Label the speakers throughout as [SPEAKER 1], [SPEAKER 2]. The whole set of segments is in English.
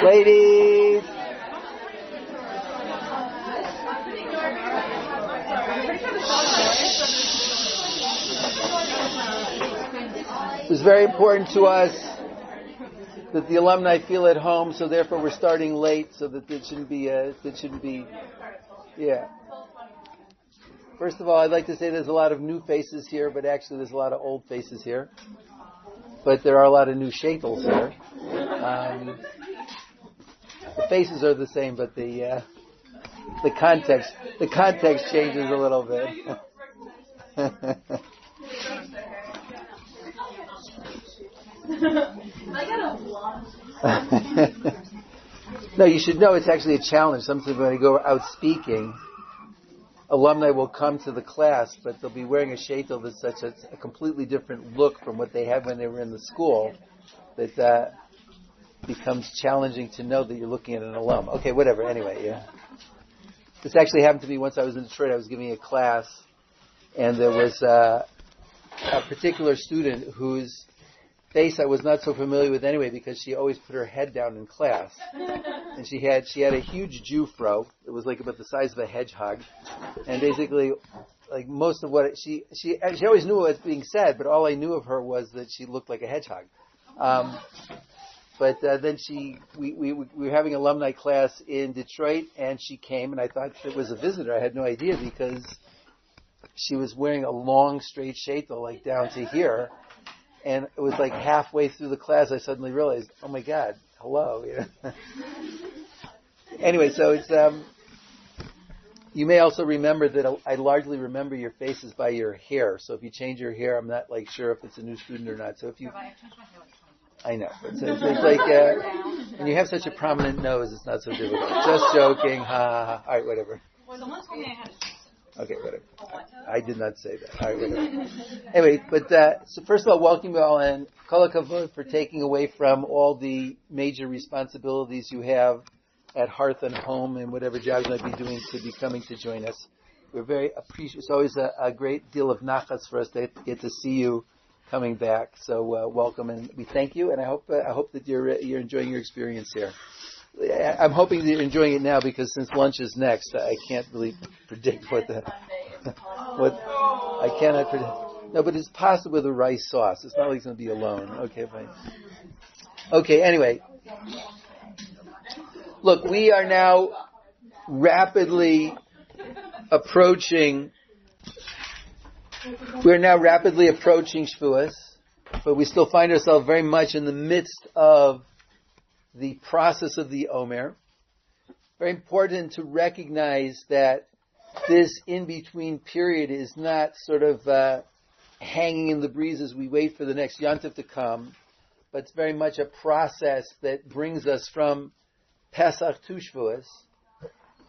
[SPEAKER 1] Ladies! It was very important to us that the alumni feel at home, so therefore we're starting late, so that it shouldn't be, yeah. First of all, I'd like to say there's a lot of new faces here, but actually there's a lot of old faces here. But there are a lot of new shaitels here. The faces are the same, but the context changes a little bit. No, you should know it's actually a challenge. Sometimes when I go out speaking, alumni will come to the class, but they'll be wearing a shaitel that's such a completely different look from what they had when they were in the school that becomes challenging to know that you're looking at an alum. Okay, whatever. Anyway, yeah. This actually happened to me once I was in Detroit. I was giving a class, and there was a particular student whose face I was not so familiar with anyway, because she always put her head down in class, and she had a huge Jew fro. It was like about the size of a hedgehog, and basically, like most of what she always knew what was being said, but all I knew of her was that she looked like a hedgehog. But then we were having alumni class in Detroit, and she came, and I thought it was a visitor. I had no idea because she was wearing a long straight shaitel like down to here. And it was like halfway through the class, I suddenly realized, oh my God, hello. Anyway, so it's, you may also remember that I largely remember your faces by your hair. So if you change your hair, I'm not like sure if it's a new student or not. So if you, I know. It's like, when you have such a prominent nose, it's not so difficult. Just joking, ha ha ha. All right, whatever. Okay, whatever. I did not say that. All right, whatever. Anyway, but so first of all, welcome you all, and kol hakavod for taking away from all the major responsibilities you have at hearth and home and whatever jobs you might be doing to be coming to join us. We're very appreciative. It's always a great deal of nachas for us to get to see you coming back. So welcome, and we thank you, and I hope that you're enjoying your experience here. I'm hoping that you're enjoying it now, because since lunch is next, I can't really predict what I cannot predict. No, but it's pasta with a rice sauce. It's not like it's going to be alone. Okay, fine. Okay, anyway. Look, we are now rapidly approaching Shavuos, but we still find ourselves very much in the midst of the process of the Omer. Very important to recognize that this in-between period is not sort of hanging in the breeze as we wait for the next Yontif to come, but it's very much a process that brings us from Pesach to Shavuos.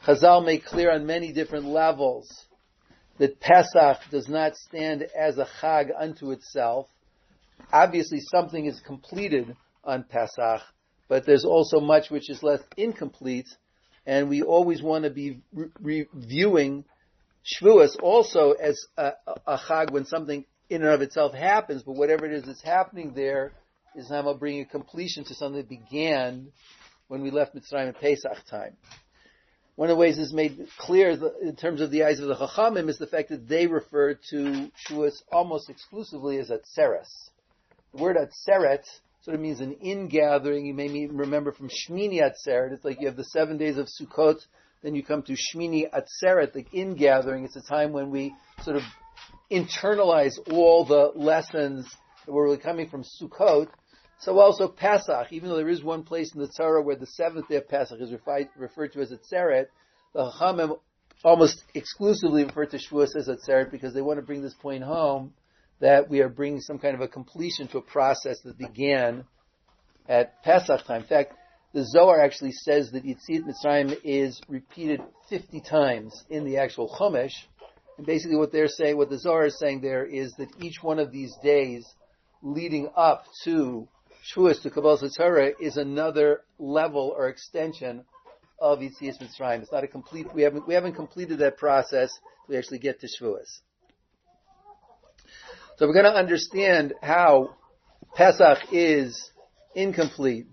[SPEAKER 1] Chazal make clear on many different levels that Pesach does not stand as a Chag unto itself. Obviously, something is completed on Pesach, but there's also much which is left incomplete, and we always want to be reviewing Shavuos also as a Chag when something in and of itself happens, but whatever it is that's happening there is now bringing a completion to something that began when we left Mitzrayim at Pesach time. One of the ways is made clear in terms of the eyes of the Chachamim is the fact that they refer to Shavuos almost exclusively as Atzeres. The word Atzeret sort of means an ingathering. You may remember from Shmini Atzeret. It's like you have the 7 days of Sukkot, then you come to Shmini Atzeret, the ingathering. It's a time when we sort of internalize all the lessons that were really coming from Sukkot. So also Pesach, even though there is one place in the Torah where the seventh day of Pesach is referred to as Atzeret, the Chachamim almost exclusively refer to Shavuos as Atzeret because they want to bring this point home that we are bringing some kind of a completion to a process that began at Pesach time. In fact, the Zohar actually says that Yetziat Mitzrayim is repeated 50 times in the actual Chumash. And basically what they're saying, what the Zohar is saying there is that each one of these days leading up to Shavuos, to Kabbalas Torah, is another level or extension of Yetziat Mitzrayim. It's not a complete, we haven't completed that process to actually get to Shavuos. So we're going to understand how Pesach is incomplete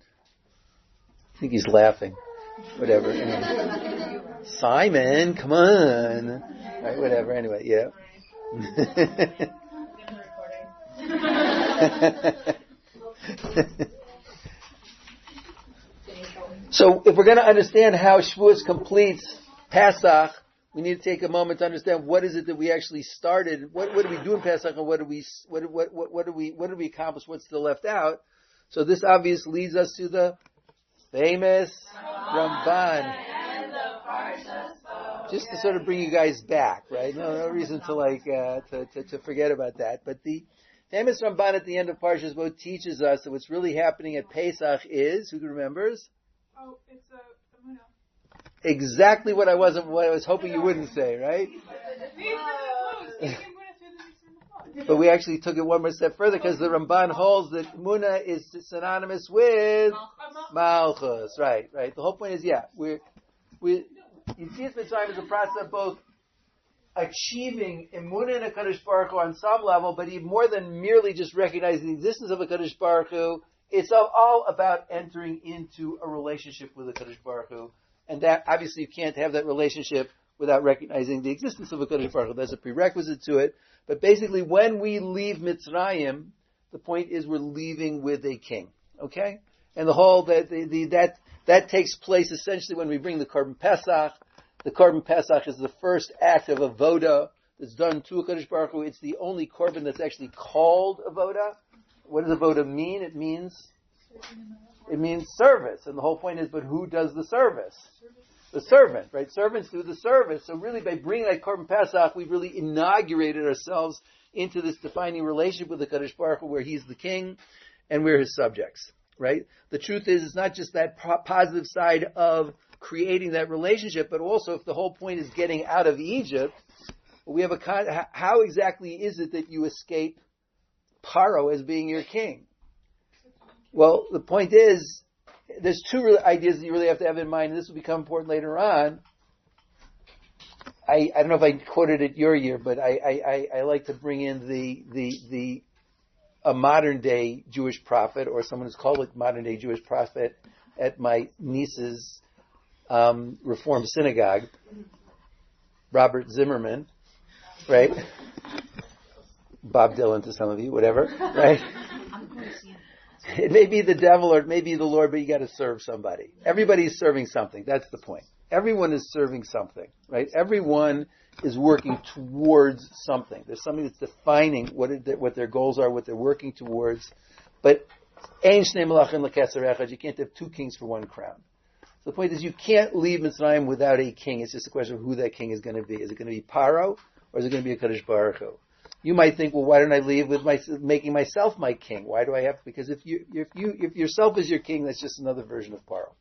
[SPEAKER 1] I think he's laughing. Whatever. Anyway. Simon, come on. Right, whatever. Anyway, yeah. So, if we're going to understand how Shavuos completes Pesach, we need to take a moment to understand what is it that we actually started. What do we do in Pesach, and what do we accomplish? What's still left out? So this obviously leads us to the famous Ramban. Just to sort of bring you guys back, right? No reason to forget about that. But the famous Ramban at the end of Parshas Bo teaches us that what's really happening at Pesach is, who remembers?
[SPEAKER 2] Oh, it's a Muna.
[SPEAKER 1] Exactly what I was hoping you wouldn't say, right? But we actually took it one more step further because the Ramban holds that Muna is synonymous with Malchus, right? The whole point is, Yetzias Mitzrayim is a process of both achieving Emunah in a Kadosh Baruch Hu on some level, but even more than merely just recognizing the existence of a Kadosh Baruch Hu, it's all about entering into a relationship with a Kadosh Baruch Hu. And that, obviously, you can't have that relationship without recognizing the existence of a Kadosh Baruch Hu. There's a prerequisite to it. But basically, when we leave Mitzrayim, the point is we're leaving with a king. Okay? And the whole, that takes place essentially when we bring the Korban Pesach. The Korban Pesach is the first act of avoda that's done to a Kadosh Baruch Hu. It's the only Korban that's actually called avoda. What does avoda mean? It means service. And the whole point is, but who does the service? The servant, right? Servants do the service. So really, by bringing that Korban Pesach, we've really inaugurated ourselves into this defining relationship with the Kadosh Baruch Hu, where He's the king and we're His subjects, right? The truth is, it's not just that positive side of creating that relationship, but also if the whole point is getting out of Egypt, we have how exactly is it that you escape Paro as being your king? Well, the point is, there's two ideas that you really have to have in mind, and this will become important later on. I don't know if I quoted it your year, but I like to bring in a modern day Jewish prophet, or someone who's called it modern day Jewish prophet, at my niece's Reform synagogue, Robert Zimmerman, right? Bob Dylan to some of you, whatever, right? It may be the devil or it may be the Lord, but you got to serve somebody. Everybody's serving something. That's the point. Everyone is serving something, right? Everyone is working towards something. There's something that's defining what their goals are, what they're working towards. But ein shnei malachim l'ketzer echad. You can't have two kings for one crown. So the point is, you can't leave Mitzrayim without a king. It's just a question of who that king is going to be. Is it going to be Paro or is it going to be a Kadosh Baruch Hu? You might think, well, why don't I leave with making myself my king? Why do I have to? Because if yourself is your king, that's just another version of Paro.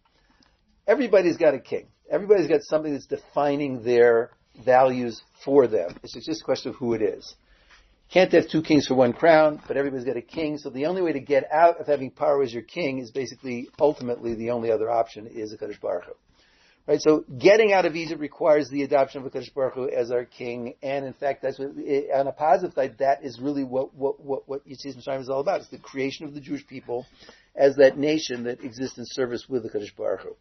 [SPEAKER 1] Everybody's got a king. Everybody's got something that's defining their values for them. It's just a question of who it is. Can't have two kings for one crown, but everybody's got a king. So the only way to get out of having Paro as your king is basically, ultimately, the only other option is a Kadosh Baruch Hu. Right, so getting out of Egypt requires the adoption of a Kadosh Baruch Hu as our king, and in fact, that's what, on a positive side, that is really what Yetzias Mitzrayim is all about. It's the creation of the Jewish people as that nation that exists in service with the Kadosh Baruch Hu.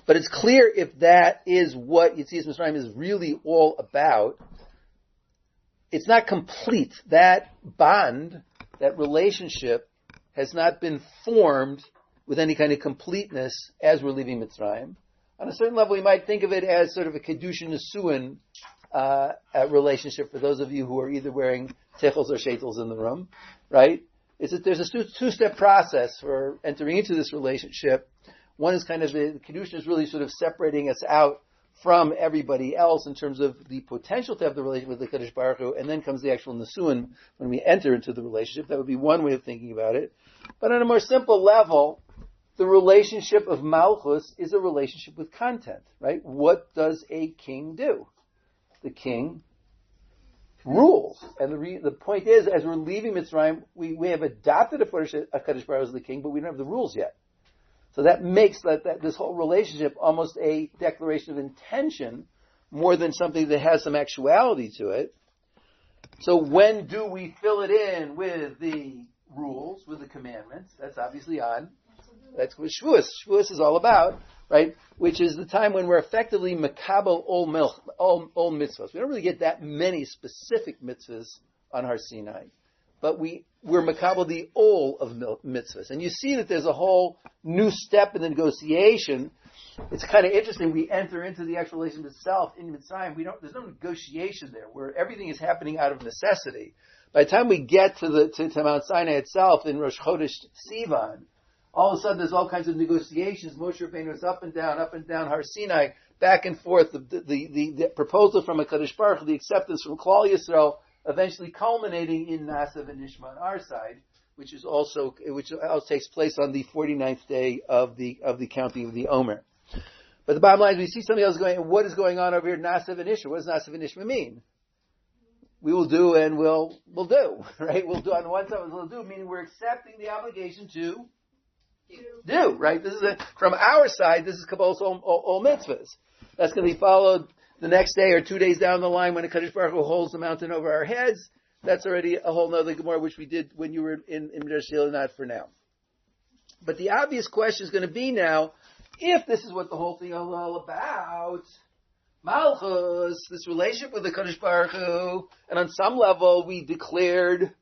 [SPEAKER 1] But it's clear if that is what Yetzias Mitzrayim is really all about, it's not complete. That bond, that relationship, has not been formed with any kind of completeness as we're leaving Mitzrayim. On a certain level, we might think of it as sort of a Kedushin Nesuin relationship for those of you who are either wearing tichels or shetels in the room, right? There's a two-step process for entering into this relationship. One is kind of the Kedushin is really sort of separating us out from everybody else in terms of the potential to have the relationship with the Kadosh Baruch Hu, and then comes the actual Nesuin when we enter into the relationship. That would be one way of thinking about it. But on a more simple level, the relationship of Malchus is a relationship with content, right? What does a king do? The king rules. And the point is, as we're leaving Mitzrayim, we have adopted a Kadosh Baruch Hu as the king, but we don't have the rules yet. So that makes that this whole relationship almost a declaration of intention more than something that has some actuality to it. So when do we fill it in with the rules, with the commandments? That's obviously on That's what Shavuos is all about, right? Which is the time when we're effectively makabel all mitzvahs. We don't really get that many specific mitzvahs on Har Sinai, but we're makabel the all of mitzvahs. And you see that there's a whole new step in the negotiation. It's kind of interesting. We enter into the actual relationship itself in Mitzrayim. There's no negotiation there, where everything is happening out of necessity. By the time we get to Mount Sinai itself in Rosh Chodesh Sivan, all of a sudden there's all kinds of negotiations. Moshe Rabbeinu is up and down Har Sinai, back and forth. The proposal from HaKadosh Baruch Hu, the acceptance from Klal Yisrael, eventually culminating in Nasav and Nishma on our side, which also takes place on the 49th day of the counting of the Omer. But the bottom line is we see something else what is going on over here, Nasav and Nishma. What does Nasav and Nishma mean? We will do and we'll do, right? We'll do on one side, we'll do, meaning we're accepting the obligation to do, right? This is from our side, this is Kabbalah's all mitzvahs. That's going to be followed the next day or 2 days down the line when the Kadosh Baruch Hu holds the mountain over our heads. That's already a whole nother Gemara, which we did when you were in Midrash Shila, not for now. But the obvious question is going to be now, if this is what the whole thing is all about, Malchus, this relationship with the Kadosh Baruch Hu, and on some level we declared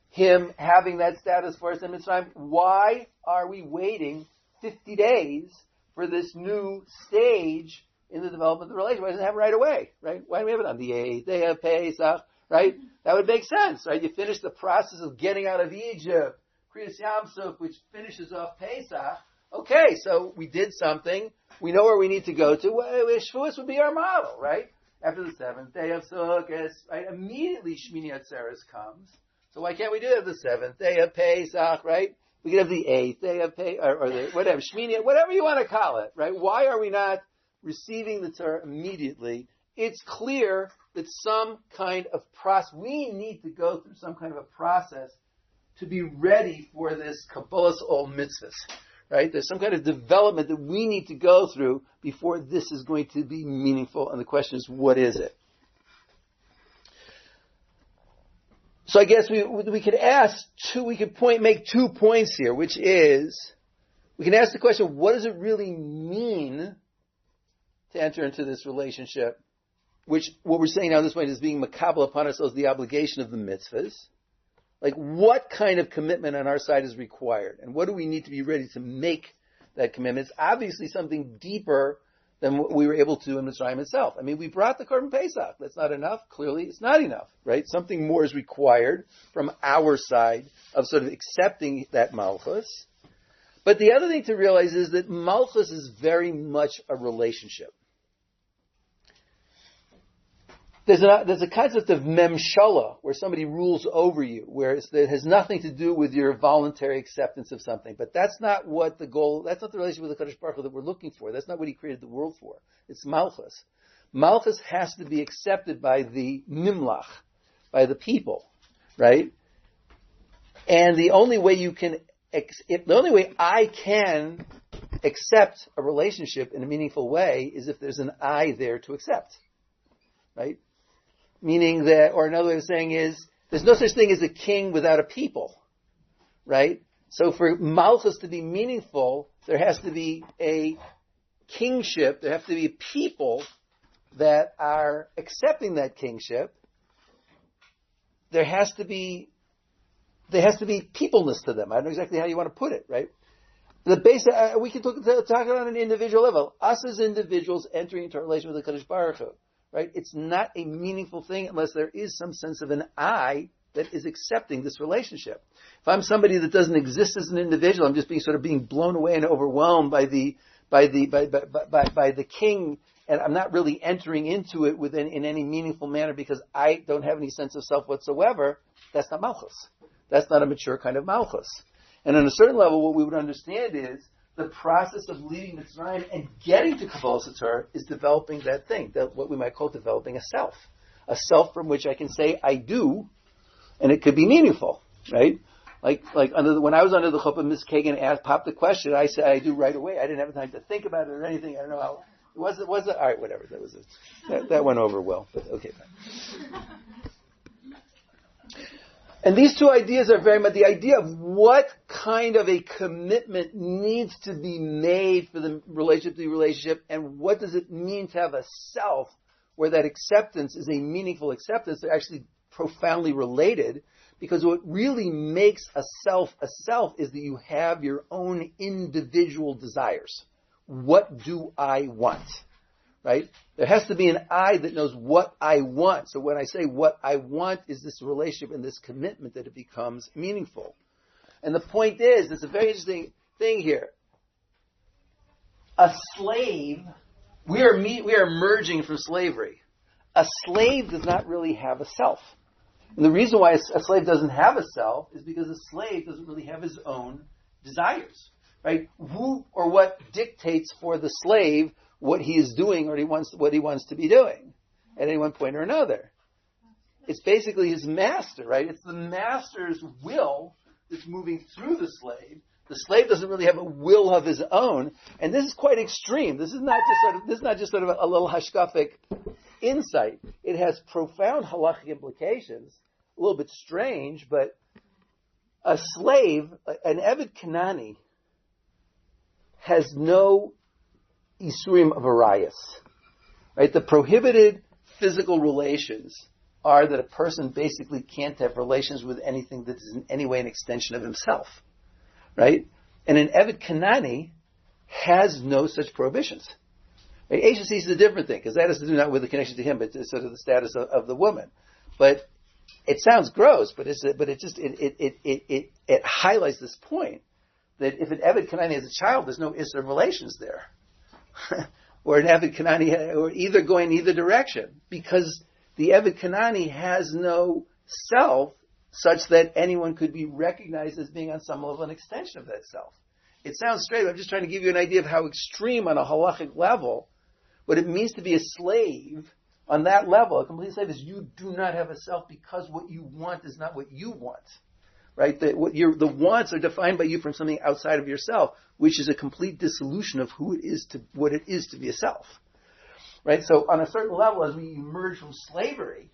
[SPEAKER 1] him having that status for us in Mitzrayim, why are we waiting 50 days for this new stage in the development of the relationship? Why doesn't it happen right away, right? Why do we have it on the 8th day of Pesach, right? That would make sense, right? You finish the process of getting out of Egypt, Kriyas Yamsuf, which finishes off Pesach. Okay, so we did something. We know where we need to go to. Shavuos would be our model, right? After the 7th day of Sukkot, right? Immediately Shmini Atzeres comes. So why can't we do it the 7th day of Pesach, right? We could have the 8th day of Pesach, or the whatever, Shmini, whatever you want to call it, right? Why are we not receiving the Torah immediately? It's clear that some kind of process, we need to go through some kind of a process to be ready for this Kabbalah's all mitzvahs. Right? There's some kind of development that we need to go through before this is going to be meaningful. And the question is, what is it? So I guess we could make 2 points here, which is, we can ask the question, what does it really mean to enter into this relationship? Which, what we're saying now at this point is being makabel upon ourselves the obligation of the mitzvahs. Like, what kind of commitment on our side is required? And what do we need to be ready to make that commitment? It's obviously something deeper than what we were able to do in Mitzrayim itself. I mean, we brought the Korban Pesach. That's not enough. Clearly, it's not enough, right? Something more is required from our side of sort of accepting that Malchus. But the other thing to realize is that Malchus is very much a relationship. There's a concept of memshala, where somebody rules over you, where it has nothing to do with your voluntary acceptance of something. But that's not what the goal, that's not the relationship with the Kadosh Baruch Hu that we're looking for. That's not what he created the world for. It's Malchus. Malchus has to be accepted by the Mimlach, by the people, right? And the only way I can accept a relationship in a meaningful way is if there's an I there to accept, right? Meaning that, or another way of saying is, there's no such thing as a king without a people, right? So for Malchus to be meaningful, there has to be a kingship, there have to be people that are accepting that kingship. There has to be peopleness to them. I don't know exactly how you want to put it, right? The basic, we can talk on an individual level. Us as individuals entering into a relation with the Kadosh Baruch Hu. Right? It's not a meaningful thing unless there is some sense of an I that is accepting this relationship. If I'm somebody that doesn't exist as an individual, I'm just being blown away and overwhelmed by the king, and I'm not really entering into it in any meaningful manner because I don't have any sense of self whatsoever. That's not Malchus. That's not a mature kind of Malchus. And on a certain level, what we would understand is the process of leaving Mitzrayim and getting to Kabbalah Torah is developing that thing, what we might call developing a self from which I can say I do, and it could be meaningful, right? Like when I was under the chuppah, Miss Kagan popped the question. I said I do right away. I didn't have time to think about it or anything. I don't know how. Was it? All right, whatever. That went over well. But okay. And these two ideas are very much the idea of what kind of a commitment needs to be made for the relationship, and what does it mean to have a self where that acceptance is a meaningful acceptance. They're actually profoundly related, because what really makes a self is that you have your own individual desires. What do I want? Right? There has to be an I that knows what I want. So when I say what I want is this relationship and this commitment, that it becomes meaningful. And the point is, it's a very interesting thing here. A slave, we are emerging from slavery. A slave does not really have a self. And the reason why a slave doesn't have a self is because a slave doesn't really have his own desires. Right? Who or what dictates for the slave what he is doing or what he wants to be doing at any one point or another? It's basically his master, right? It's the master's will that's moving through the slave. The slave doesn't really have a will of his own, and this is quite extreme. This is not just sort of a little hashkafic insight. It has profound halachic implications. A little bit strange, but a slave, an Eved Kanani, has no isurim of arayas, right? The prohibited physical relations are that a person basically can't have relations with anything that is in any way an extension of himself, right? And an Eved Kanani has no such prohibitions. Right? Agency is a different thing, because that has to do not with the connection to him, but sort of the status of the woman. But it sounds gross, but it highlights this point that if an Eved Kanani has a child, there's no issue of relations there. Or an Eved Kanani, or either going either direction, because the Eved Kanani has no self such that anyone could be recognized as being on some level an extension of that self. It sounds strange. I'm just trying to give you an idea of how extreme on a halachic level, what it means to be a slave on that level. A complete slave is you do not have a self because what you want is not what you want. Right? The wants are defined by you from something outside of yourself, which is a complete dissolution of what it is to be a self. Right? So on a certain level, as we emerge from slavery,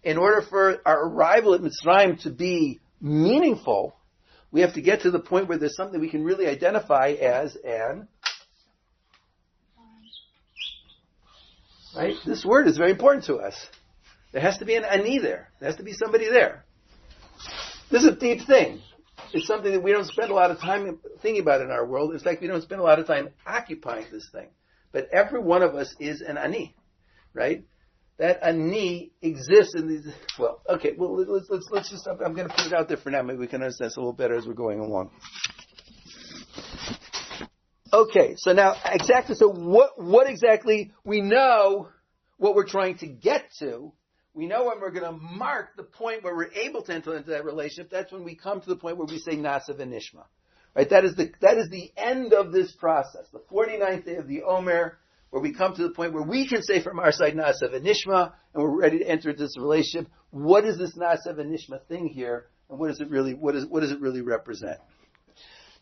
[SPEAKER 1] in order for our arrival at Mitzrayim to be meaningful, we have to get to the point where there's something we can really identify as an... Right? This word is very important to us. There has to be an ani there. There has to be somebody there. This is a deep thing. It's something that we don't spend a lot of time thinking about in our world. In fact, we don't spend a lot of time occupying this thing. But every one of us is an ani, right? That ani exists in these. Well, okay. Well, let's just. I'm going to put it out there for now. Maybe we can understand this a little better as we're going along. Okay. So now, exactly. So what exactly we know what we're trying to get to. We know when we're going to mark the point where we're able to enter into that relationship. That's when we come to the point where we say Nasa v'Nishma. Right? That is the end of this process. The 49th day of the Omer, where we come to the point where we can say from our side Nasa v'Nishma, and we're ready to enter into this relationship. What is this Nasa v'Nishma thing here, and what does it really represent?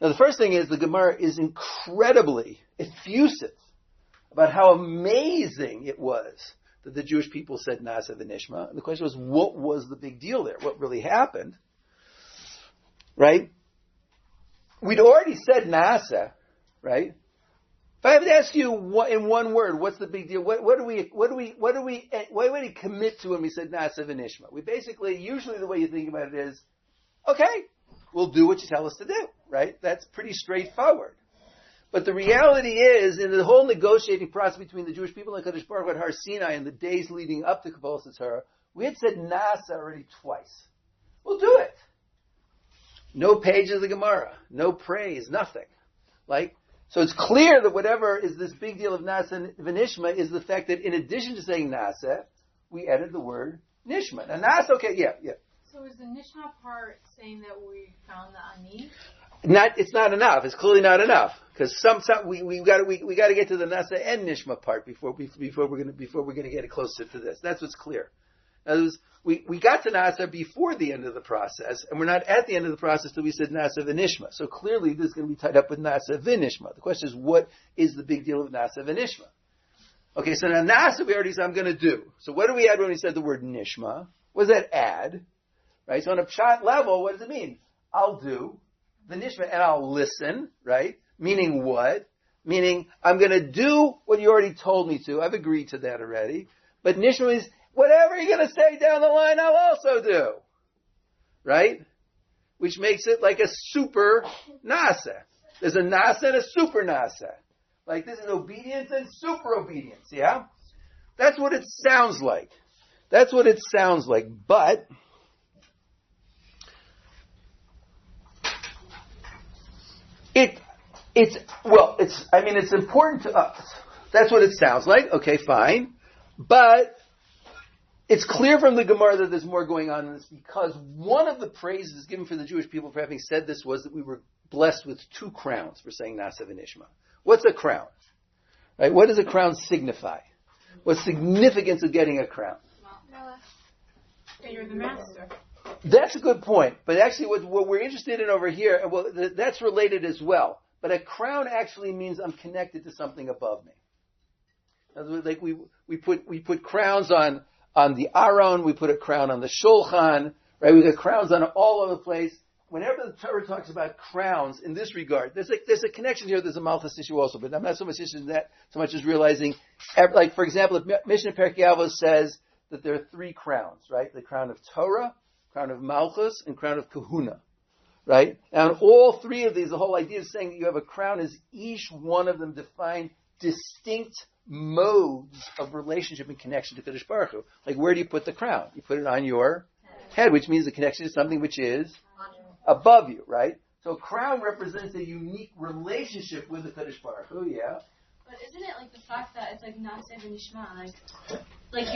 [SPEAKER 1] Now, the first thing is the Gemara is incredibly effusive about how amazing it was that the Jewish people said Nasa v'Nishma. And the question was, what was the big deal there? What really happened? Right? We'd already said Nasa, right? If I have to ask you in one word, what's the big deal? What do we commit to when we said Nasa v'Nishma? We basically, usually the way you think about it is, okay, we'll do what you tell us to do, right? That's pretty straightforward. But the reality is, in the whole negotiating process between the Jewish people and Kadosh Baruch Hu at Har Sinai in the days leading up to Kabbalah Torah, we had said Nasa already twice. We'll do it. No pages of the Gemara, no praise, nothing. So it's clear that whatever is this big deal of Nasa v'Nishma is the fact that in addition to saying Nasa, we added the word Nishma. Now Nasa, okay, yeah.
[SPEAKER 2] So is the Nishma part saying that we found the Ani?
[SPEAKER 1] It's not enough. It's clearly not enough because we got to get to the Nasa and Nishma part before we're going to get it closer to this. That's what's clear. Now, we got to Nasa before the end of the process, and we're not at the end of the process till we said Nasa v'Nishma. So clearly, this is going to be tied up with Nasa v'Nishma. The question is, what is the big deal of Nasa v'Nishma? Okay, so now Nasa we already said I'm going to do. So what do we add when we said the word Nishma? What does that add? right? So on a pshat level, what does it mean? I'll do the nishma and I'll listen, right? Meaning what? Meaning I'm going to do what you already told me to. I've agreed to that already. But nishma is whatever you're going to say down the line, I'll also do, right? Which makes it like a super nasa. There's a nasa and a super nasa. Like this is obedience and super obedience, yeah? That's what it sounds like. That's what it sounds like. But it's important to us. That's what it sounds like. Okay, fine. But it's clear from the Gemara that there's more going on in this because one of the praises given for the Jewish people for having said this was that we were blessed with 2 crowns for saying Nasa v'Nishma. What's a crown? Right? What does a crown signify? What's the significance of getting a crown?
[SPEAKER 2] You're the master.
[SPEAKER 1] That's a good point. But actually what we're interested in over here, well, that's related as well. But a crown actually means I'm connected to something above me. Like we put crowns on the Aron, we put a crown on the Shulchan, right? We got crowns on all over the place. Whenever the Torah talks about crowns in this regard, there's a connection here. There's a Malchus issue also, but I'm not so much interested in that so much as realizing, like for example, if Mishnah Perkei Avos says that there are 3 crowns, right? The crown of Torah, crown of Malchus, and crown of Kahuna, right? Now, in all 3 of these, the whole idea is saying that you have a crown is each one of them define distinct modes of relationship and connection to Kadosh Baruch Hu. Like, where do you put the crown? You put it on your head, which means the connection is something which is above you, right? So a crown represents a unique relationship with the Kadosh Baruch Hu, yeah?
[SPEAKER 3] But isn't it like the fact that it's like Nasa v'Nishma, like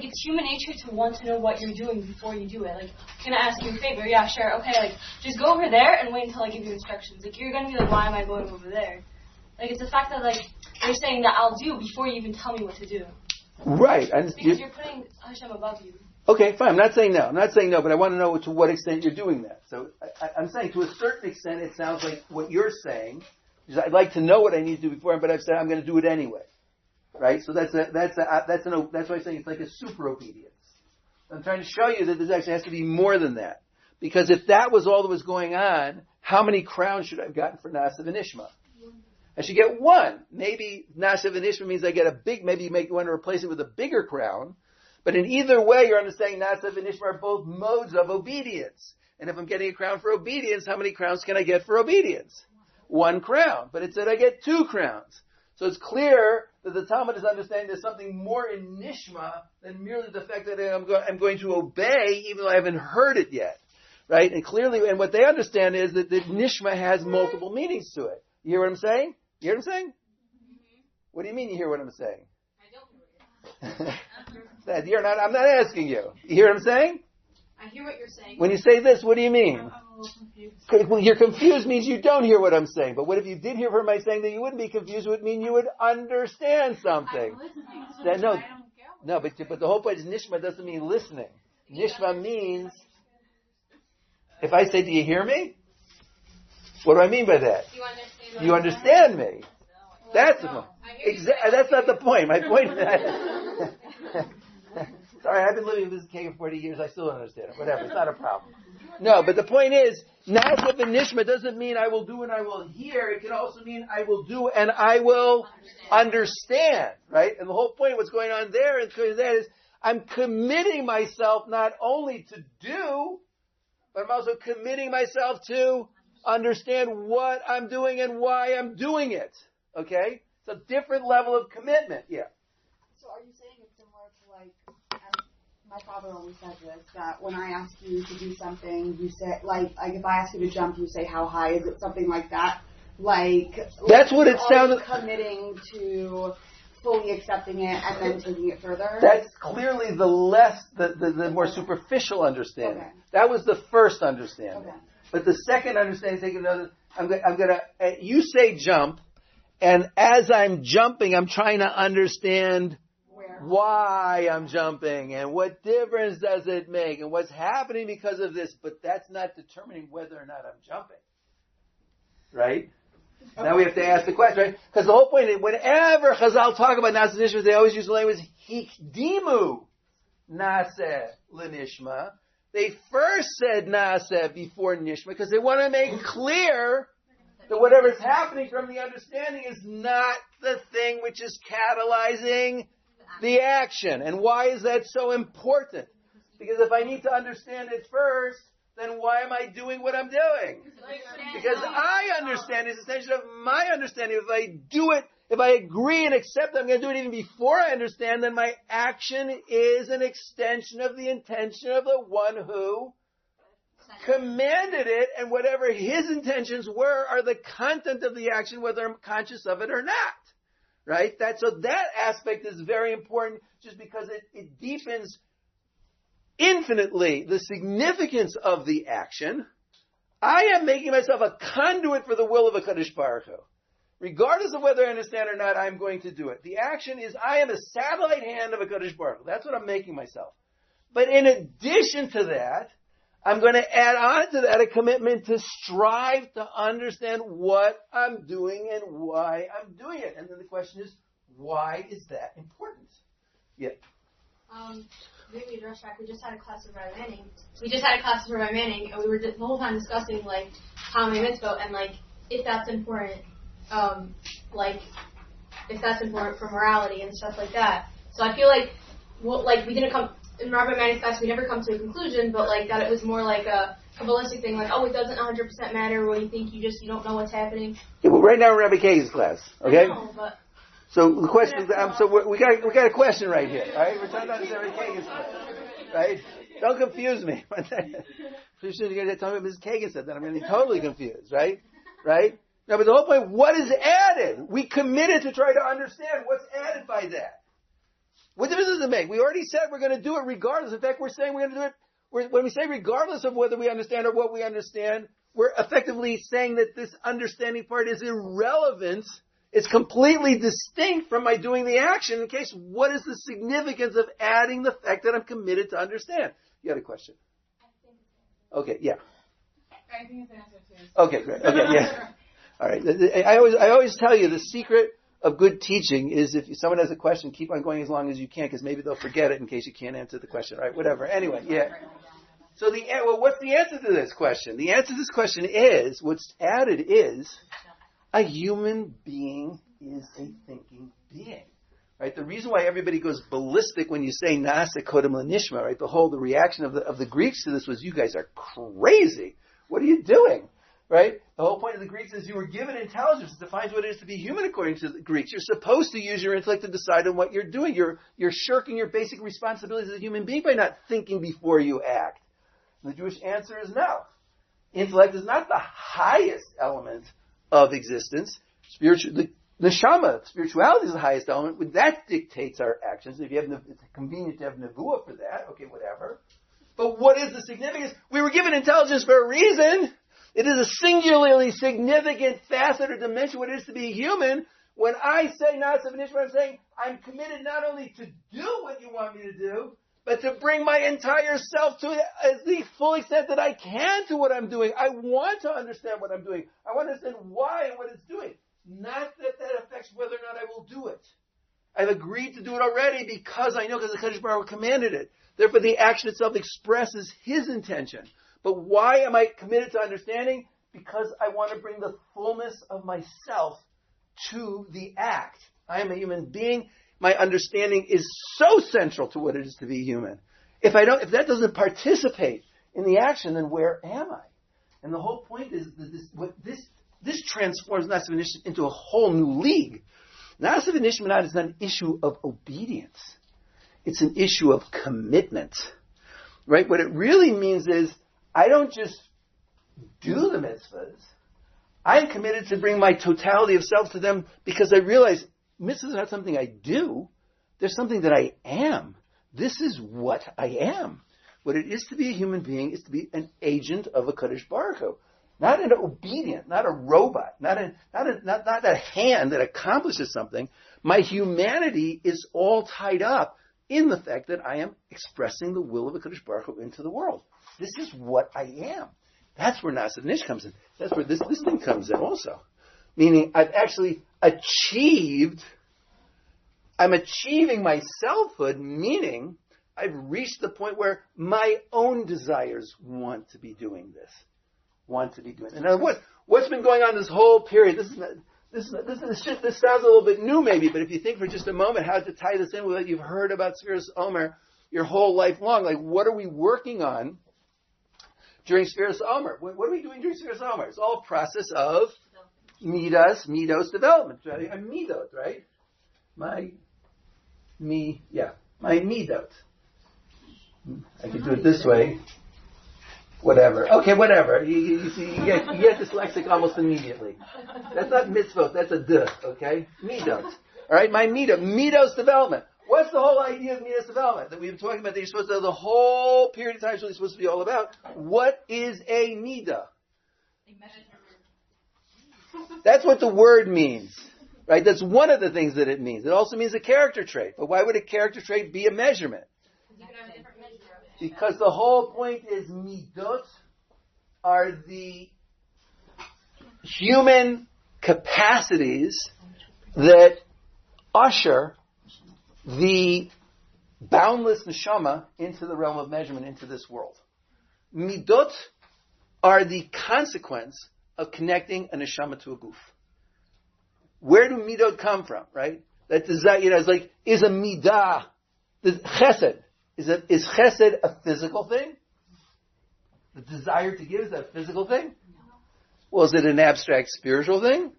[SPEAKER 3] it's human nature to want to know what you're doing before you do it. Like, can I ask you a favor? Yeah, sure. Okay, like just go over there and wait until I give you instructions. Like you're gonna be like, why am I going over there? Like it's the fact that like you're saying that I'll do before you even tell me what to do.
[SPEAKER 1] Right.
[SPEAKER 3] Because you're putting Hashem above you.
[SPEAKER 1] Okay, fine. I'm not saying no, but I want to know to what extent you're doing that. So I'm saying to a certain extent, it sounds like what you're saying. I'd like to know what I need to do before, but I've said I'm going to do it anyway, right? So that's why I'm saying it's like a super obedience. I'm trying to show you that there actually has to be more than that, because if that was all that was going on, how many crowns should I have gotten for Nasa v'Nishma? I should get 1. Maybe Nasa v'Nishma means I get a big. Maybe you may want to replace it with a bigger crown, but in either way, you're understanding Nasa v'Nishma are both modes of obedience. And if I'm getting a crown for obedience, how many crowns can I get for obedience? 1 crown, but it said I get 2 crowns. So it's clear that the Talmud is understanding there's something more in Nishma than merely the fact that I'm going to obey even though I haven't heard it yet, right? And clearly, and what they understand is that the Nishma has multiple meanings to it. You hear what I'm saying? You hear what I'm saying? Mm-hmm. What do you mean you hear what I'm saying?
[SPEAKER 2] I don't hear what
[SPEAKER 1] you're saying. I'm not asking you. You hear what I'm saying?
[SPEAKER 2] I hear what you're saying.
[SPEAKER 1] When you say this, what do you mean?
[SPEAKER 2] I'm a little confused.
[SPEAKER 1] Well, you're confused means you don't hear what I'm saying. But what if you did hear my saying that you wouldn't be confused? It would mean you would understand something.
[SPEAKER 2] I'm listening, so I don't get
[SPEAKER 1] but the whole point is Nishma doesn't mean listening. Nishma means, if I say, do you hear me? What do I mean by that? You understand me. That's the point. That's not the point. My point is sorry, I've been living with this Kagan for 40 years. I still don't understand it. Whatever. It's not a problem. No, but the point is, Nasa v'Nishma doesn't mean I will do and I will hear. It can also mean I will do and I will understand. Right? And the whole point of what's going on there and that is I'm committing myself not only to do, but I'm also committing myself to understand what I'm doing and why I'm doing it. Okay? It's a different level of commitment. Yeah.
[SPEAKER 4] So are you saying it's similar to like, my father always said this, that when I ask you to do something, you say, like if I ask you to jump, you say, how high is it? Something like that.
[SPEAKER 1] That's what it sounded.
[SPEAKER 4] Committing to fully accepting it and then taking it further.
[SPEAKER 1] That's clearly the more superficial understanding.
[SPEAKER 4] Okay.
[SPEAKER 1] That was the first understanding.
[SPEAKER 4] Okay.
[SPEAKER 1] But the second understanding, taking another, you say jump, and as I'm jumping, I'm trying to understand why I'm jumping and what difference does it make and what's happening because of this, but that's not determining whether or not I'm jumping. Right? Okay. Now we have to ask the question, right? Because the whole point is, whenever Chazal talk about Nasa Nishma, they always use the language, Hikdimu Nasa L'Nishma. They first said Naaseh before Nishma because they want to make clear that whatever's happening from the understanding is not the thing which is catalyzing the action. And why is that so important? Because if I need to understand it first, then why am I doing what I'm doing? Because I understand it's an extension of my understanding. If I do it, if I agree and accept that I'm going to do it even before I understand, then my action is an extension of the intention of the one who commanded it, and whatever his intentions were are the content of the action, whether I'm conscious of it or not. Right? So that aspect is very important just because it deepens infinitely the significance of the action. I am making myself a conduit for the will of a Kadosh Baruch Hu. Regardless of whether I understand or not, I'm going to do it. The action is I am a satellite hand of a Kadosh Baruch Hu. That's what I'm making myself. But in addition to that, I'm going to add on to that a commitment to strive to understand what I'm doing and why I'm doing it. And then the question is, why is that important? Yeah.
[SPEAKER 3] Maybe to rush back, we just had a class with Rabbi Manning. And we were the whole time discussing, like, how many mitzvot and, like, if that's important, if that's important for morality and stuff like that. So I feel like, we didn't come, in Rabbi Manning's class, we never come to a conclusion, but, like, that it was more like a Kabbalistic thing, like, it doesn't 100% matter when you think you don't know what's happening.
[SPEAKER 1] Yeah, well, right now we're in Rabbi Kagan's class, okay?
[SPEAKER 3] I know, but...
[SPEAKER 1] So the question is, we got a question right here, right? We're talking about Rabbi Kagan's class, right? Don't confuse me. Pretty soon you're going to tell me Mrs. Kagan said that. I'm going to be totally confused, right? Right? No, but the whole point, what is added? We committed to try to understand what's added by that. What difference does it make? We already said we're going to do it regardless. In fact, we're saying we're going to do it. When we say regardless of whether we understand or what we understand, we're effectively saying that this understanding part is irrelevant. It's completely distinct from my doing the action. In case, what is the significance of adding the fact that I'm committed to understand? You had a question? Okay, yeah.
[SPEAKER 2] I think it's answer too.
[SPEAKER 1] Okay, great. Okay, yeah. All right. I always tell you the secret of good teaching is if someone has a question, keep on going as long as you can because maybe they'll forget it in case you can't answer the question. Right? Whatever. Anyway, yeah. So what's the answer to this question? The answer to this question is what's added is. A human being is a thinking being, right? The reason why everybody goes ballistic when you say Naaseh Kodem L'Nishma, right? The reaction of the Greeks to this was, you guys are crazy. What are you doing, right? The whole point of the Greeks is you were given intelligence. It defines what it is to be human according to the Greeks. You're supposed to use your intellect to decide on what you're doing. You're shirking your basic responsibilities as a human being by not thinking before you act. And the Jewish answer is no. Intellect is not the highest element of existence. The neshama, spirituality is the highest element. When that dictates our actions. If you have, it's convenient to have nevuah for that. Okay, whatever. But what is the significance? We were given intelligence for a reason. It is a singularly significant facet or dimension what it is to be human. When I say Naaseh V'Nishma, I'm saying I'm committed not only to do what you want me to do, but to bring my entire self to the full extent that I can to what I'm doing. I want to understand what I'm doing. I want to understand why and what it's doing. Not that affects whether or not I will do it. I've agreed to do it already because I know because the Kadosh Baruch Hu commanded it. Therefore, the action itself expresses his intention. But why am I committed to understanding? Because I want to bring the fullness of myself to the act. I am a human being. My understanding is so central to what it is to be human. If that doesn't participate in the action, then where am I? And the whole point is that this transforms Naaseh V'Nishma into a whole new league. Naaseh V'Nishma is not an issue of obedience. It's an issue of commitment. Right? What it really means is I don't just do the mitzvahs. I'm committed to bring my totality of self to them because I realize mitzvahs are not something I do. They're something that I am. This is what I am. What it is to be a human being is to be an agent of a Kadosh Baruch Hu. Not an obedient, not a robot, not a hand that accomplishes something. My humanity is all tied up in the fact that I am expressing the will of a Kadosh Baruch Hu into the world. This is what I am. That's where Naaseh V'Nishma comes in. That's where this thing comes in also. Meaning I've actually I'm achieving my selfhood, meaning I've reached the point where my own desires want to be doing this. And what's been going on this whole period? This sounds a little bit new maybe, but if you think for just a moment how to tie this in with what you've heard about Sfiras Omer your whole life long, like what are we working on during Sfiras Omer? What are we doing during Sfiras Omer? It's all a process of midos development, right? A midot, right? My midot. I could do it this way. Whatever. Okay, whatever. You get dyslexic almost immediately. That's not mitzvot, that's a duh, okay? Midot. Alright, my midos development. What's the whole idea of midos development? That we've been talking about that you're supposed to, the whole period of time is really supposed to be all about. What is a midah? That's what the word means. Right? That's one of the things that it means. It also means a character trait. But why would a character trait be a measurement? Because the whole point is midot are the human capacities that usher the boundless neshama into the realm of measurement, into this world. Midot are the consequence of connecting a neshama to a goof. Where do midot come from, right? That desire, it's like, is a midah, the chesed, is chesed a physical thing? The desire to give, is that a physical thing? Well, is it an abstract spiritual thing?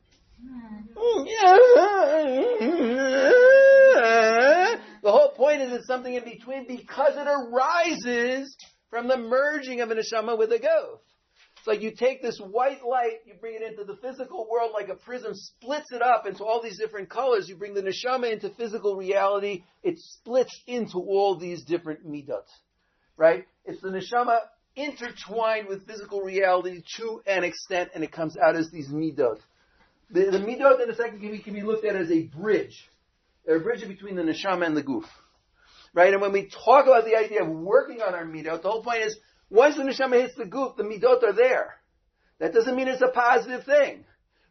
[SPEAKER 1] The whole point is it's something in between because it arises from the merging of a neshama with a goof. It's like you take this white light, you bring it into the physical world like a prism, splits it up into all these different colors. You bring the neshama into physical reality, it splits into all these different midot. Right? It's the neshama intertwined with physical reality to an extent, and it comes out as these midot. The midot in a second can be looked at as a bridge. They're a bridge between the neshama and the goof. Right? And when we talk about the idea of working on our midot, the whole point is, once the neshama hits the goof, the midot are there. That doesn't mean it's a positive thing.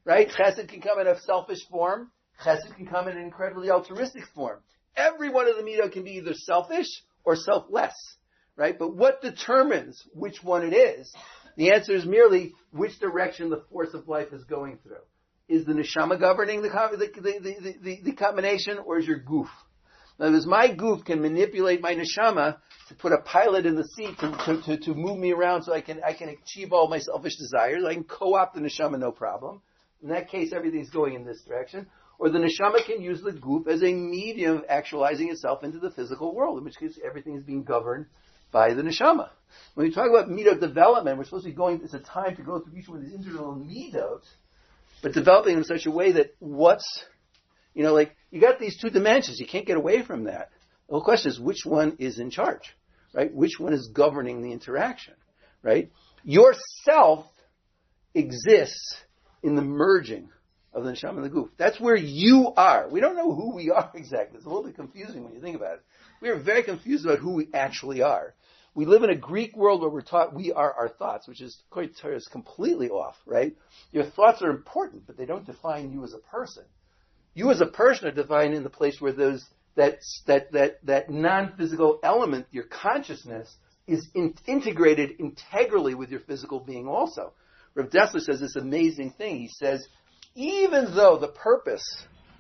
[SPEAKER 1] Right? Chesed can come in a selfish form. Chesed can come in an incredibly altruistic form. Every one of the midot can be either selfish or selfless. Right? But what determines which one it is? The answer is merely which direction the force of life is going through. Is the neshama governing the combination, or is your goof? In other words, my goof can manipulate my neshama to put a pilot in the seat to move me around so I can achieve all my selfish desires. I can co-opt the neshama, no problem. In that case, everything's going in this direction. Or the neshama can use the goof as a medium of actualizing itself into the physical world, in which case everything is being governed by the neshama. When we talk about midot development, we're supposed to be going, it's a time to go through each one of these individual midot, but developing them in such a way that you got these two dimensions. You can't get away from that. The whole question is which one is in charge, right? Which one is governing the interaction, right? Yourself exists in the merging of the neshama and the goof. That's where you are. We don't know who we are exactly. It's a little bit confusing when you think about it. We are very confused about who we actually are. We live in a Greek world where we're taught we are our thoughts, which is completely off, right? Your thoughts are important, but they don't define you as a person. You as a person are defined in the place where that non-physical element, your consciousness, is integrated integrally with your physical being also. Rav Dessler says this amazing thing. He says, even though the purpose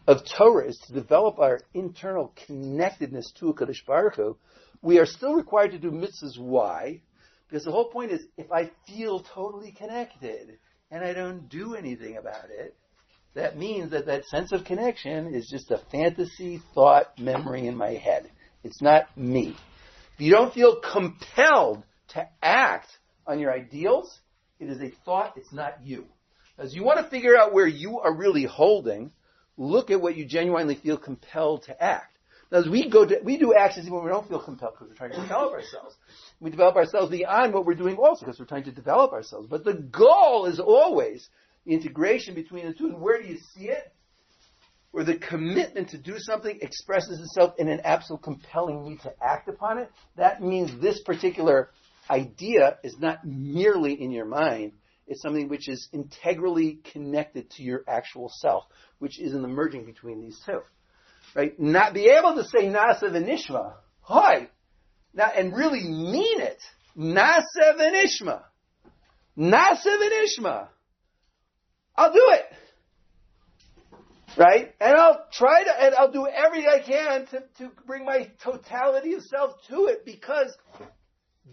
[SPEAKER 1] of Torah is to develop our internal connectedness to HaKadosh Baruch Hu, we are still required to do mitzvahs. Why? Because the whole point is, if I feel totally connected and I don't do anything about it, that means that sense of connection is just a fantasy, thought, memory in my head. It's not me. If you don't feel compelled to act on your ideals, it is a thought, it's not you. As you want to figure out where you are really holding, look at what you genuinely feel compelled to act. Now, as we do actions even when we don't feel compelled because we're trying to develop ourselves. We develop ourselves beyond what we're doing also because we're trying to develop ourselves. But the goal is always the integration between the two. And where do you see it? Where the commitment to do something expresses itself in an absolute compelling need to act upon it. That means this particular idea is not merely in your mind. It's something which is integrally connected to your actual self, which is in the merging between these two. Right? Not be able to say Nasa v'nishma. Hi! Now, and really mean it. Nasev v'nishma. Nasev v'nishma. I'll do it. Right? And I'll do everything I can to bring my totality of self to it, because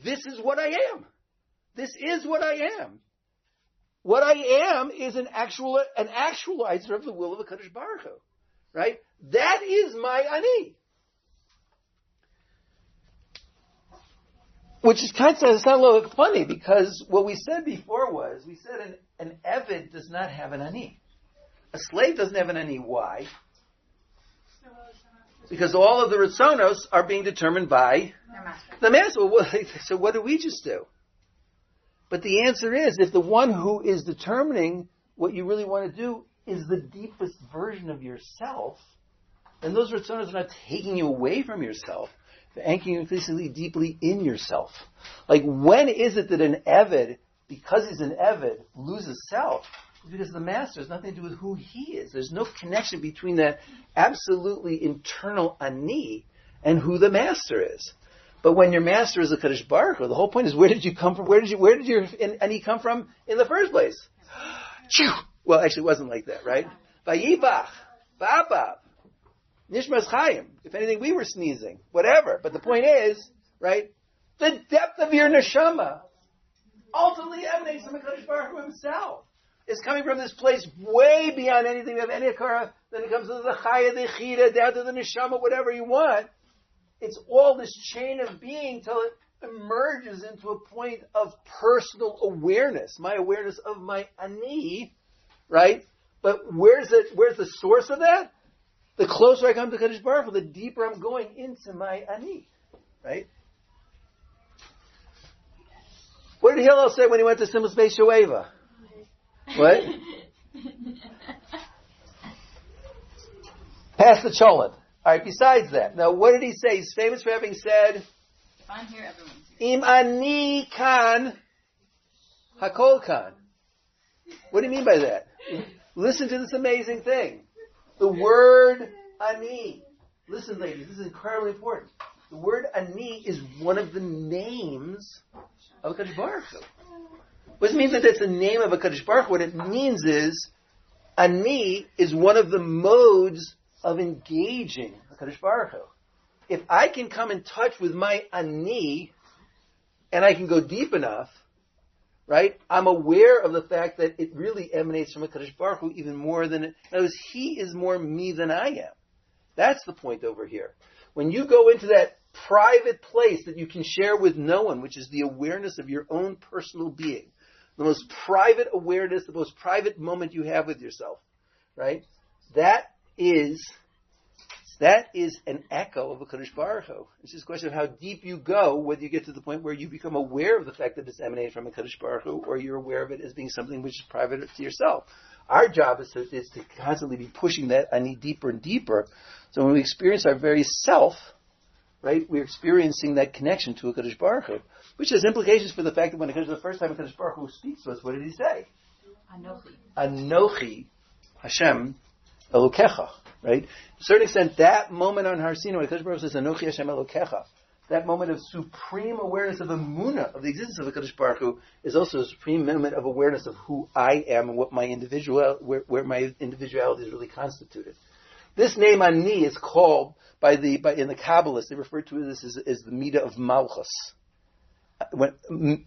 [SPEAKER 1] this is what I am. This is what I am. What I am is an actualizer of the will of HaKadosh Baruch Hu. Right? That is my ani. Which is kind of sound a little funny, because what we said before was, we said an Eved does not have an ani. A slave doesn't have an ani. Why? Because all of the Ritzonos are being determined by the master. So what do we just do? But the answer is, if the one who is determining what you really want to do is the deepest version of yourself, then those Ritzonos are not taking you away from yourself. They're anchoring you increasingly deeply in yourself. Like, when is it that an Eved, because he's an Eved, loses self? It's because the master has nothing to do with who he is. There's no connection between that absolutely internal ani and who the master is. But when your master is a Kadosh Baruch Hu, the whole point is, where did you come from? Where did your ani come from in the first place? Well, actually, it wasn't like that, right? Vayibach, Va'abab, Nishmas Chaim. If anything, we were sneezing, whatever. But the point is, right, the depth of your neshama ultimately emanates from the Kadosh Baruch Hu himself. It's coming from this place way beyond anything we have any akara. Then it comes to the chaya, the chida, down to the neshama, whatever you want. It's all this chain of being till it emerges into a point of personal awareness. My awareness of my ani, right? But where's the source of that? The closer I come to Kadosh Baruch Hu, the deeper I'm going into my ani, right? What did Hillel say when he went to Simchas Beis Shoeva? What? Pass the cholent. Alright, besides that. Now, what did he say? He's famous for having said,
[SPEAKER 2] If I'm here, everyone's here.
[SPEAKER 1] Im ani kan, hakol kan. What do you mean by that? Listen to this amazing thing. The word ani. Listen, ladies, this is incredibly important. The word ani is one of the names of HaKadosh Baruch Hu. What does it mean that it's a name of HaKadosh Baruch Hu? What it means is, ani is one of the modes of engaging HaKadosh Baruch Hu. If I can come in touch with my ani, and I can go deep enough, right, I'm aware of the fact that it really emanates from HaKadosh Baruch Hu even more than it. In other words, he is more me than I am. That's the point over here. When you go into that private place that you can share with no one, which is the awareness of your own personal being, the most private awareness, the most private moment you have with yourself, right? That is an echo of a Kadosh Baruch Hu. It's just a question of how deep you go, whether you get to the point where you become aware of the fact that it's emanating from a Kadosh Baruch Hu, or you're aware of it as being something which is private to yourself. Our job is to constantly be pushing that ani deeper and deeper. So when we experience our very self, right, we're experiencing that connection to a Kadosh Baruch Hu, which has implications for the fact that when it comes to the first time a Kadosh Baruch Hu speaks to us, what did he say?
[SPEAKER 2] Anochi.
[SPEAKER 1] Anochi, Hashem, Elokecha, right? To a certain extent, that moment on Har Sinai, when Kadosh Baruch Hu says, Anochi Hashem Elokecha, that moment of supreme awareness of emunah, of the existence of the Kadosh Baruch Hu, is also a supreme moment of awareness of who I am and what my where my individuality is really constituted. This name Ani is called in the Kabbalists, they refer to this as the Midah of Malchus. When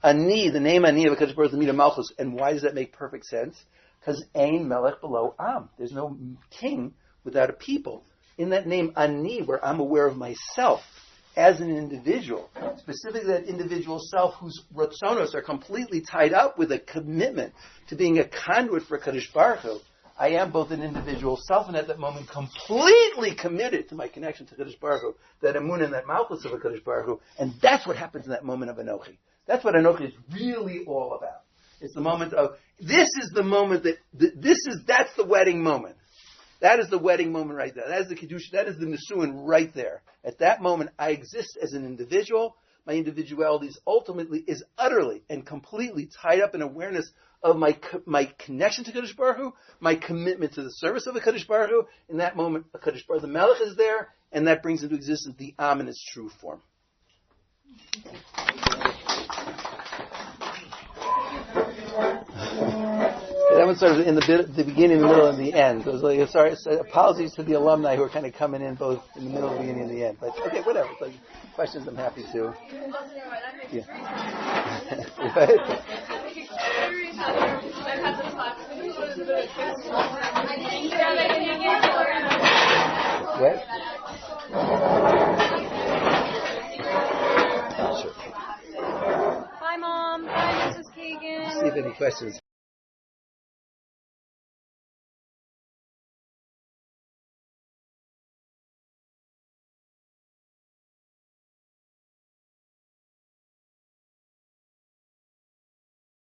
[SPEAKER 1] Ani, the name Ani of HaKadosh Baruch Hu is the Midah of Malchus, and why does that make perfect sense? Because Ein Melech below Am. There's no king without a people. In that name Ani, where I'm aware of myself as an individual, specifically that individual self whose Ratzonos are completely tied up with a commitment to being a conduit for HaKadosh Baruch Hu, I am both an individual self and at that moment completely committed to my connection to Kadosh Baruch Hu, that emunah and that malchus of Kadosh Baruch Hu, and that's what happens in that moment of Anochi. That's what Anochi is really all about. It's the moment of, this is the moment that's the wedding moment. That is the wedding moment right there. That is the Kiddush, that is the Nisuin right there. At that moment, I exist as an individual. My individuality is utterly and completely tied up in awareness of my connection to Kadosh Baruch Hu, my commitment to the service of a Kadosh Baruch Hu. In that moment, a Kadosh Baruch Hu, the Melech is there, and that brings into existence the Am in its true form. That one started in the beginning, the middle, and the end. So it was like, sorry, apologies to the alumni who are kind of coming in both in the middle, the beginning, and the end. But okay, whatever. It's like questions, I'm happy to. Yeah. What?
[SPEAKER 2] Bye, Mom. Bye, Mrs. Kagan.
[SPEAKER 1] See if any questions.